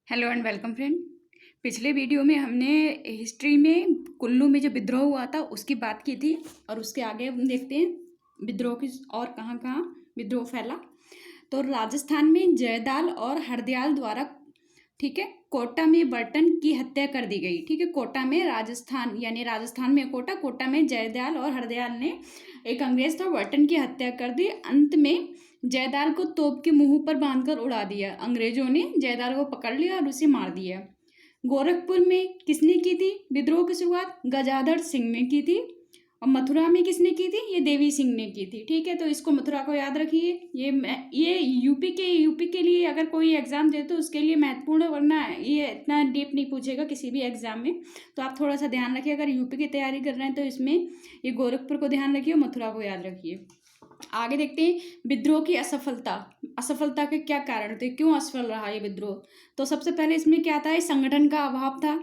Hello and welcome friend. पिछले video में हमने हिस्ट्री में कुल्लू में जो विद्रोह हुआ था उसकी बात की थी और उसके आगे हम देखते हैं विद्रोह की और कहाँ कहाँ विद्रोह फैला। तो राजस्थान में जयदाल और हरदयाल द्वारा, ठीक है, कोटा में बर्टन की हत्या कर दी गई। ठीक है, कोटा में, राजस्थान यानी राजस्थान में कोटा, कोटा में जयदयाल और हरदयाल ने, एक अंग्रेज था, बर्टन की हत्या कर दी। अंत में जयदाल को तोप के मुंह पर बांधकर उड़ा दिया। अंग्रेजों ने जयदाल को पकड़ लिया और उसे मार दिया। गोरखपुर में किसने की थी विद्रोह की शुरुआत? गजाधर सिंह ने की थी। और मथुरा में किसने की थी? ये देवी सिंह ने की थी। ठीक है, तो इसको मथुरा को याद रखिए। ये यूपी के लिए अगर कोई एग्जाम दे तो उसके लिए महत्वपूर्ण है, वरना ये इतना डीप नहीं पूछेगा किसी भी एग्जाम में। तो आप थोड़ा सा ध्यान रखिए, अगर यूपी की तैयारी कर रहे हैं तो इसमें ये गोरखपुर को ध्यान रखिए और मथुरा को याद रखिए। आगे देखते हैं विद्रोह की असफलता के क्या कारण थे, क्यों असफल रहा ये विद्रोह। तो सबसे पहले इसमें क्या आता है? संगठन का अभाव था।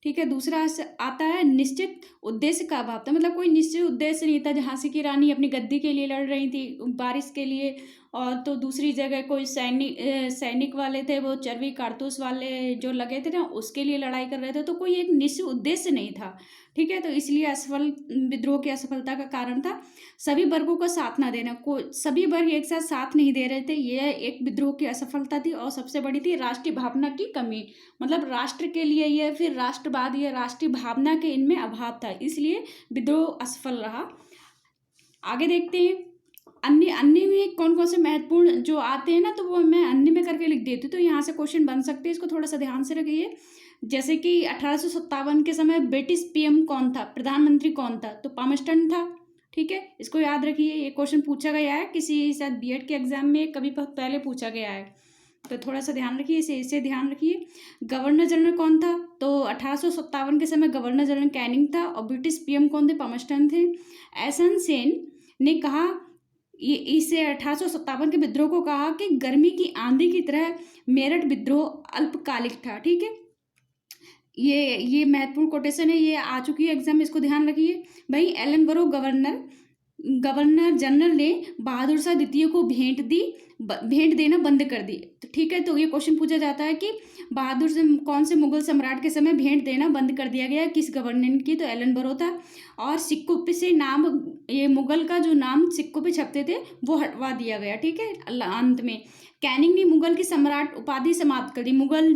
ठीक है, दूसरा आता है निश्चित उद्देश्य का अभाव था, मतलब कोई निश्चित उद्देश्य नहीं था। झांसी की रानी अपनी गद्दी के लिए लड़ रही थी, बारिश के लिए, और तो दूसरी जगह कोई सैनिक वाले थे, वो चरबी कारतूस वाले जो लगे थे ना, उसके लिए लड़ाई कर रहे थे। तो कोई एक निश्चित उद्देश्य नहीं था। ठीक है, तो इसलिए विद्रोह की असफलता का कारण था सभी वर्गों का साथ ना देना। सभी वर्ग एक साथ नहीं दे रहे थे, यह एक विद्रोह की असफलता थी। और सबसे बड़ी थी राष्ट्रीय भावना की कमी, मतलब राष्ट्र के लिए यह, फिर राष्ट्रवाद, यह राष्ट्रीय भावना के इनमें अभाव था, इसलिए विद्रोह असफल रहा। आगे देखते हैं अन्य में कौन कौन से महत्वपूर्ण जो आते हैं ना, तो वो मैं अन्य में करके लिख देती हूँ, तो यहाँ से क्वेश्चन बन सकते हैं, इसको थोड़ा सा ध्यान से रखिए। जैसे कि 1857 के समय ब्रिटिश पीएम कौन था, प्रधानमंत्री कौन था? तो पामस्टन था। ठीक है, इसको याद रखिए, ये क्वेश्चन पूछा गया है किसी शायद बीएड के एग्जाम में, कभी पहले पूछा गया है, तो थोड़ा सा ध्यान रखिए, इसे ध्यान रखिए। गवर्नर जनरल कौन था? तो 1857 के समय गवर्नर जनरल कैनिंग था, और ब्रिटिश पीएम कौन थे? पामस्टन थे। एसन सेन ने कहा, ये इसे 1857 के विद्रोह को कहा कि गर्मी की आंधी की तरह मेरठ विद्रोह अल्पकालिक था। ठीक है, ये महत्वपूर्ण कोटेशन है, ये आ चुकी है एग्जाम में, इसको ध्यान रखिए। भाई एलनबरो गवर्नर जनरल ने बहादुर शाह द्वितीय को भेंट देना बंद कर दी। तो ठीक है, तो ये क्वेश्चन पूछा जाता है कि बहादुर से कौन से मुगल सम्राट के समय भेंट देना बंद कर दिया गया, किस गवर्नर की? तो एलनबरो था। और सिक्कों पे से नाम, ये मुगल का जो नाम सिक्कों पे छपते थे वो हटवा दिया गया। ठीक है, अंत में कैनिंग ने मुगल की सम्राट उपाधि समाप्त कर दी। मुगल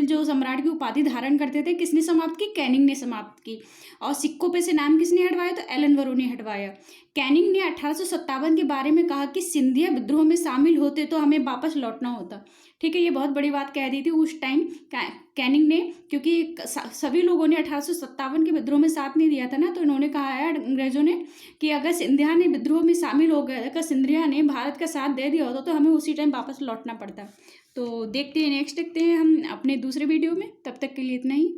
जो सम्राट की उपाधि धारण करते थे, किसने समाप्त की? कैनिंग ने समाप्त की। और सिक्कों पे से नाम किसने हटवाया? तो एलनबरो ने हटवाया। कैनिंग ने 1857 के बारे में कहा कि सिंधिया विद्रोह में शामिल होते तो हमें वापस लौटना होता। ठीक है, ये बहुत बड़ी बात कह दी थी उस टाइम कैनिंग ने, क्योंकि सभी लोगों ने 1857 के विद्रोह में साथ नहीं दिया था ना, तो इन्होंने कहा है अंग्रेजों ने कि अगर सिंधिया ने विद्रोह में शामिल हो गए, अगर सिंधिया ने भारत का साथ दे दिया होता तो हमें उसी टाइम वापस लौटना पड़ता। तो देखते हैं, नेक्स्ट देखते हैं हम अपने दूसरे वीडियो में। तब तक के लिए इतना ही।